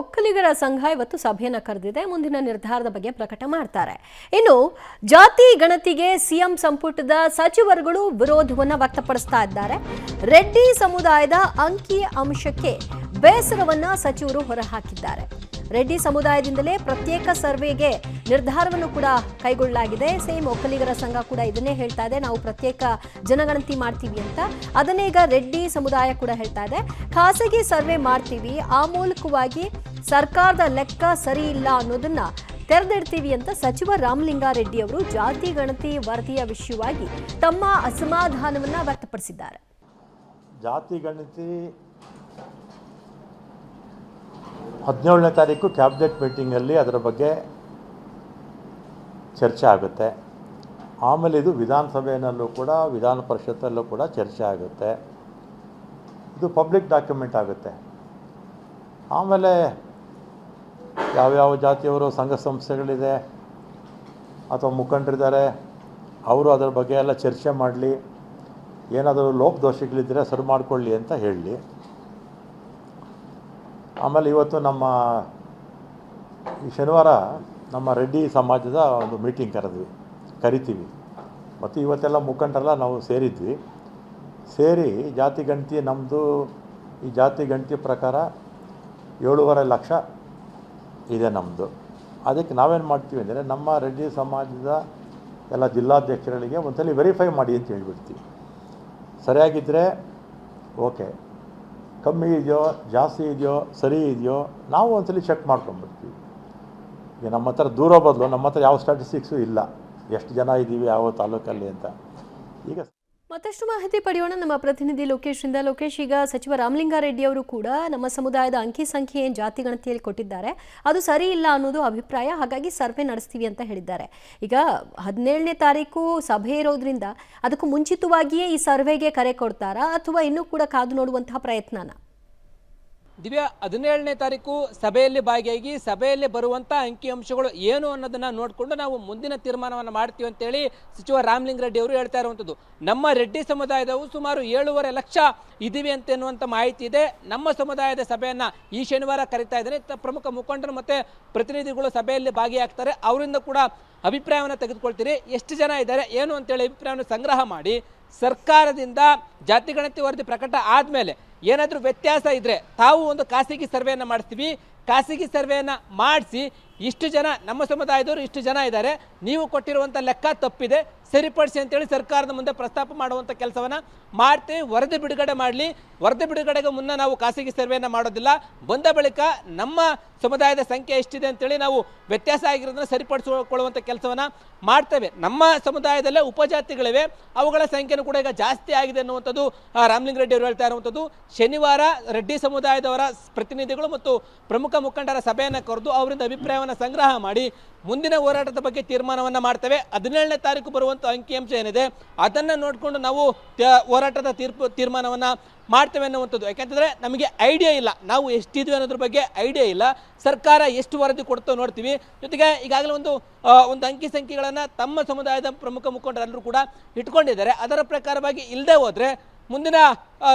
ಒಕ್ಕಲಿಗರ ಸಂಘ ಇವತ್ತು ಸಭೆಯನ್ನು ಕರೆದಿದೆ. ಮುಂದಿನ ನಿರ್ಧಾರದ ಬಗ್ಗೆ ಪ್ರಕಟ ಮಾಡ್ತಾರೆ. ಇನ್ನು ಜಾತಿ ಗಣತಿಗೆ ಸಿಎಂ ಸಂಪುಟದ ಸಚಿವರುಗಳು ವಿರೋಧವನ್ನು ವ್ಯಕ್ತಪಡಿಸ್ತಾ ಇದ್ದಾರೆ. ರೆಡ್ಡಿ ಸಮುದಾಯದ ಅಂಕಿ ಅಂಶಕ್ಕೆ ಬೇಸರವನ್ನ ಸಚಿವರು ಹೊರಹಾಕಿದ್ದಾರೆ. ರೆಡ್ಡಿ ಸಮುದಾಯದಿಂದಲೇ ಪ್ರತ್ಯೇಕ ಸರ್ವೆಗೆ ನಿರ್ಧಾರವನ್ನು ಕೂಡ ಕೈಗೊಳ್ಳಲಾಗಿದೆ. ಸೇಮ್ ಒಕ್ಕಲಿಗರ ಸಂಘ ಕೂಡ ಇದನ್ನೇ ಹೇಳ್ತಾ ಇದೆ, ನಾವು ಪ್ರತ್ಯೇಕ ಜನಗಣತಿ ಮಾಡ್ತೀವಿ ಅಂತ. ಅದನ್ನೇ ಈಗ ರೆಡ್ಡಿ ಸಮುದಾಯ ಕೂಡ ಹೇಳ್ತಾ ಇದೆ, ಖಾಸಗಿ ಸರ್ವೆ ಮಾಡ್ತೀವಿ, ಆ ಮೂಲಕವಾಗಿ ಸರ್ಕಾರದ ಲೆಕ್ಕ ಸರಿ ಇಲ್ಲ ಅನ್ನೋದನ್ನ ತೆರೆದಿಡ್ತೀವಿ ಅಂತ ಸಚಿವ ರಾಮಲಿಂಗಾರೆಡ್ಡಿ ಅವರು ಜಾತಿ ಗಣತಿ ವರದಿಯ ವಿಷಯವಾಗಿ ತಮ್ಮ ಅಸಮಾಧಾನವನ್ನ ವ್ಯಕ್ತಪಡಿಸಿದ್ದಾರೆ. ಜಾತಿ ಗಣತಿ 17ನೇ ತಾರೀಕು ಕ್ಯಾಬಿನೆಟ್ ಮೀಟಿಂಗಲ್ಲಿ ಅದರ ಬಗ್ಗೆ ಚರ್ಚೆ ಆಗುತ್ತೆ. ಆಮೇಲೆ ಇದು ವಿಧಾನಸಭೆಯಲ್ಲೂ ಕೂಡ ವಿಧಾನ ಪರಿಷತ್ತಲ್ಲೂ ಕೂಡ ಚರ್ಚೆ ಆಗುತ್ತೆ. ಇದು ಪಬ್ಲಿಕ್ ಡಾಕ್ಯುಮೆಂಟ್ ಆಗುತ್ತೆ. ಆಮೇಲೆ ಯಾವ್ಯಾವ ಜಾತಿಯವರು ಸಂಘ ಸಂಸ್ಥೆಗಳಿದೆ ಅಥವಾ ಮುಖಂಡರಿದ್ದಾರೆ, ಅವರು ಅದರ ಬಗ್ಗೆ ಎಲ್ಲ ಚರ್ಚೆ ಮಾಡಲಿ, ಏನಾದರೂ ಲೋಪದೋಷಗಳಿದ್ದರೆ ಸರಿ ಮಾಡಿಕೊಳ್ಳಿ ಅಂತ ಹೇಳಲಿ. ಆಮೇಲೆ ಇವತ್ತು ಈ ಶನಿವಾರ ನಮ್ಮ ರೆಡ್ಡಿ ಸಮಾಜದ ಒಂದು ಮೀಟಿಂಗ್ ಕರಿತೀವಿ. ಮತ್ತು ಇವತ್ತೆಲ್ಲ ಮುಖಂಡರೆಲ್ಲ ನಾವು ಸೇರಿ ಜಾತಿ ಗಣತಿ ನಮ್ಮದು ಈ ಜಾತಿ ಗಣತಿ ಪ್ರಕಾರ 7.5 ಲಕ್ಷ ಇದೆ ನಮ್ಮದು. ಅದಕ್ಕೆ ನಾವೇನು ಮಾಡ್ತೀವಿ ಅಂದರೆ ನಮ್ಮ ರೆಡ್ಡಿ ಸಮಾಜದ ಎಲ್ಲ ಜಿಲ್ಲಾಧ್ಯಕ್ಷರುಗಳಿಗೆ ಒಂದ್ಸಲ ವೆರಿಫೈ ಮಾಡಿ ಅಂತ ಹೇಳ್ಬಿಡ್ತೀವಿ. ಸರಿಯಾಗಿದ್ದರೆ ಓಕೆ, ಕಮ್ಮಿ ಇದೆಯೋ ಜಾಸ್ತಿ ಇದೆಯೋ ಸರಿ ಇದೆಯೋ ನಾವು ಒಂದ್ಸಲ ಚೆಕ್ ಮಾಡ್ಕೊಂಡ್ಬಿಡ್ತೀವಿ. ಈಗ ನಮ್ಮ ಹತ್ರ ದೂರ ಬದಲು ನಮ್ಮ ಹತ್ರ ಯಾವ ಸ್ಟ್ಯಾಟಿಸ್ಟಿಕ್ಸು ಇಲ್ಲ, ಎಷ್ಟು ಜನ ಇದ್ದೀವಿ ಯಾವ ತಾಲೂಕಲ್ಲಿ ಅಂತ. ಈಗ ಮತ್ತಷ್ಟು ಮಾಹಿತಿ ಪಡೆಯೋಣ ನಮ್ಮ ಪ್ರತಿನಿಧಿ ಲೋಕೇಶ್ರಿಂದ. ಲೋಕೇಶ್, ಈಗ ಸಚಿವ ರಾಮಲಿಂಗಾರೆಡ್ಡಿ ಅವರು ಕೂಡ ನಮ್ಮ ಸಮುದಾಯದ ಅಂಕಿ ಸಂಖ್ಯೆ ಏನು ಜಾತಿ ಗಣತಿಯಲ್ಲಿ ಕೊಟ್ಟಿದ್ದಾರೆ ಅದು ಸರಿ ಇಲ್ಲ ಅನ್ನೋದು ಅಭಿಪ್ರಾಯ, ಹಾಗಾಗಿ ಸರ್ವೆ ನಡೆಸ್ತೀವಿ ಅಂತ ಹೇಳಿದ್ದಾರೆ. ಈಗ 17ನೇ ತಾರೀಕು ಸಭೆ ಇರೋದ್ರಿಂದ ಅದಕ್ಕೂ ಮುಂಚಿತವಾಗಿಯೇ ಈ ಸರ್ವೆಗೆ ಕರೆ ಕೊಡ್ತಾರಾ ಅಥವಾ ಇನ್ನೂ ಕೂಡ ಕಾದು ನೋಡುವಂತಹ ಪ್ರಯತ್ನನ? ದಿವ್ಯಾ, 17ನೇ ತಾರೀಕು ಸಭೆಯಲ್ಲಿ ಭಾಗಿಯಾಗಿ ಸಭೆಯಲ್ಲಿ ಬರುವಂಥ ಅಂಕಿಅಂಶಗಳು ಏನು ಅನ್ನೋದನ್ನ ನೋಡಿಕೊಂಡು ನಾವು ಮುಂದಿನ ತೀರ್ಮಾನವನ್ನು ಮಾಡ್ತೀವಿ ಅಂತೇಳಿ ಸಚಿವ ರಾಮಲಿಂಗಾರೆಡ್ಡಿ ಅವರು ಹೇಳ್ತಾ ಇರುವಂಥದ್ದು. ನಮ್ಮ ರೆಡ್ಡಿ ಸಮುದಾಯದವು ಸುಮಾರು 7.5 ಲಕ್ಷ ಇದ್ದೀವಿ ಅಂತ ಎನ್ನುವಂಥ ಮಾಹಿತಿ ಇದೆ. ನಮ್ಮ ಸಮುದಾಯದ ಸಭೆಯನ್ನು ಈ ಶನಿವಾರ ಕರೀತಾ ಇದ್ದಾರೆ. ಪ್ರಮುಖ ಮುಖಂಡರು ಮತ್ತು ಪ್ರತಿನಿಧಿಗಳು ಸಭೆಯಲ್ಲಿ ಭಾಗಿಯಾಗ್ತಾರೆ. ಅವರಿಂದ ಕೂಡ ಅಭಿಪ್ರಾಯವನ್ನು ತೆಗೆದುಕೊಳ್ತೀರಿ, ಎಷ್ಟು ಜನ ಇದ್ದಾರೆ ಏನು ಅಂತೇಳಿ ಅಭಿಪ್ರಾಯವನ್ನು ಸಂಗ್ರಹ ಮಾಡಿ ಸರ್ಕಾರದಿಂದ ಜಾತಿ ಗಣತಿ ವರದಿ ಪ್ರಕಟ ಆದಮೇಲೆ ಏನಾದರೂ ವ್ಯತ್ಯಾಸ ಇದ್ದರೆ ತಾವು ಒಂದು ಖಾಸಗಿ ಸರ್ವೆಯನ್ನು ಮಾಡಿಸ್ತೀವಿ, ಖಾಸಗಿ ಸರ್ವೆಯನ್ನು ಮಾಡಿಸಿ ಇಷ್ಟು ಜನ ನಮ್ಮ ಸಮುದಾಯದವರು ಇಷ್ಟು ಜನ ಇದ್ದಾರೆ, ನೀವು ಕೊಟ್ಟಿರುವಂಥ ಲೆಕ್ಕ ತಪ್ಪಿದೆ, ಸರಿಪಡಿಸಿ ಅಂತೇಳಿ ಸರ್ಕಾರದ ಮುಂದೆ ಪ್ರಸ್ತಾಪ ಮಾಡುವಂಥ ಕೆಲಸವನ್ನು ಮಾಡ್ತೀವಿ. ವರದಿ ಬಿಡುಗಡೆ ಮಾಡಲಿ, ವರದಿ ಬಿಡುಗಡೆಗೆ ಮುನ್ನ ನಾವು ಖಾಸಗಿ ಸರ್ವೆಯನ್ನು ಮಾಡೋದಿಲ್ಲ, ಬಂದ ಬಳಿಕ ನಮ್ಮ ಸಮುದಾಯದ ಸಂಖ್ಯೆ ಎಷ್ಟಿದೆ ಅಂತೇಳಿ ನಾವು ವ್ಯತ್ಯಾಸ ಆಗಿರೋದನ್ನು ಸರಿಪಡಿಸಿಕೊಳ್ಳುವಂಥ ಕೆಲಸವನ್ನು ಮಾಡ್ತೇವೆ. ನಮ್ಮ ಸಮುದಾಯದಲ್ಲೇ ಉಪಜಾತಿಗಳಿವೆ, ಅವುಗಳ ಸಂಖ್ಯೆನೂ ಕೂಡ ಈಗ ಜಾಸ್ತಿ ಆಗಿದೆ ಅನ್ನುವಂಥದ್ದು ರಾಮಲಿಂಗಾರೆಡ್ಡಿ ಅವರು ಹೇಳ್ತಾ ಇರುವಂಥದ್ದು. ಶನಿವಾರ ರೆಡ್ಡಿ ಸಮುದಾಯದವರ ಪ್ರತಿನಿಧಿಗಳು ಮತ್ತು ಪ್ರಮುಖ ಮುಖಂಡರ ಸಭೆಯನ್ನು ಕರೆದು ಅವರಿಂದ ಅಭಿಪ್ರಾಯವನ್ನು ಸಂಗ್ರಹ ಮಾಡಿ ಮುಂದಿನ ಹೋರಾಟದ ಬಗ್ಗೆ ತೀರ್ಮಾನವನ್ನು ಮಾಡ್ತೇವೆ. 17ನೇ ತಾರೀಕು ಬರುವಂಥ ಅಂಕಿಅಂಶ ಏನಿದೆ ಅದನ್ನು ನೋಡಿಕೊಂಡು ನಾವು ಹೋರಾಟದ ತೀರ್ಮಾನವನ್ನು ಮಾಡ್ತೇವೆ ಅನ್ನುವಂಥದ್ದು. ಯಾಕೆಂತಂದರೆ ನಮಗೆ ಐಡಿಯಾ ಇಲ್ಲ, ನಾವು ಎಷ್ಟಿದ್ವಿ ಅನ್ನೋದ್ರ ಬಗ್ಗೆ ಐಡಿಯಾ ಇಲ್ಲ, ಸರ್ಕಾರ ಎಷ್ಟು ವರದಿ ಕೊಡ್ತೋ ನೋಡ್ತೀವಿ. ಜೊತೆಗೆ ಈಗಾಗಲೇ ಒಂದು ಅಂಕಿ ಸಂಖ್ಯೆಗಳನ್ನು ತಮ್ಮ ಸಮುದಾಯದ ಪ್ರಮುಖ ಮುಖಂಡರೆಲ್ಲರೂ ಕೂಡ ಇಟ್ಕೊಂಡಿದ್ದಾರೆ. ಅದರ ಪ್ರಕಾರವಾಗಿ ಇಲ್ಲದೆ ಹೋದರೆ ಮುಂದಿನ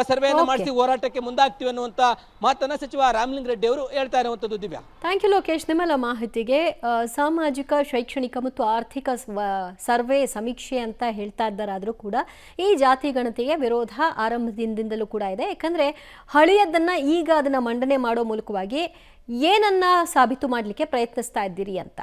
ಸರ್ವೆಯನ್ನು ಮಾಡಿಸಿ ಹೋರಾಟಕ್ಕೆ ಮುಂದಾಗ್ತೀವಿ ಅನ್ನುವಂಥ ಮಾತನ್ನು ಸಚಿವ ರಾಮಲಿಂಗಾರೆಡ್ಡಿ ಅವರು ಹೇಳ್ತಾ ಇರುವಂಥದ್ದು. Divya, thank you Lokesh. ನಿಮ್ಮೆಲ್ಲ ಮಾಹಿತಿಗೆ ಸಾಮಾಜಿಕ, ಶೈಕ್ಷಣಿಕ ಮತ್ತು ಆರ್ಥಿಕ ಸರ್ವೆ ಸಮೀಕ್ಷೆ ಅಂತ ಹೇಳ್ತಾ ಇದ್ದಾರಾದರೂ ಕೂಡ ಈ ಜಾತಿ ಗಣತಿಗೆ ವಿರೋಧ ಆರಂಭದಿಂದಲೂ ಕೂಡ ಇದೆ. ಯಾಕಂದರೆ ಹಳೆಯದನ್ನು ಈಗ ಅದನ್ನು ಮಂಡನೆ ಮಾಡೋ ಮೂಲಕವಾಗಿ ಏನನ್ನ ಸಾಬೀತು ಮಾಡಲಿಕ್ಕೆ ಪ್ರಯತ್ನಿಸ್ತಾ ಇದ್ದೀರಿ ಅಂತ.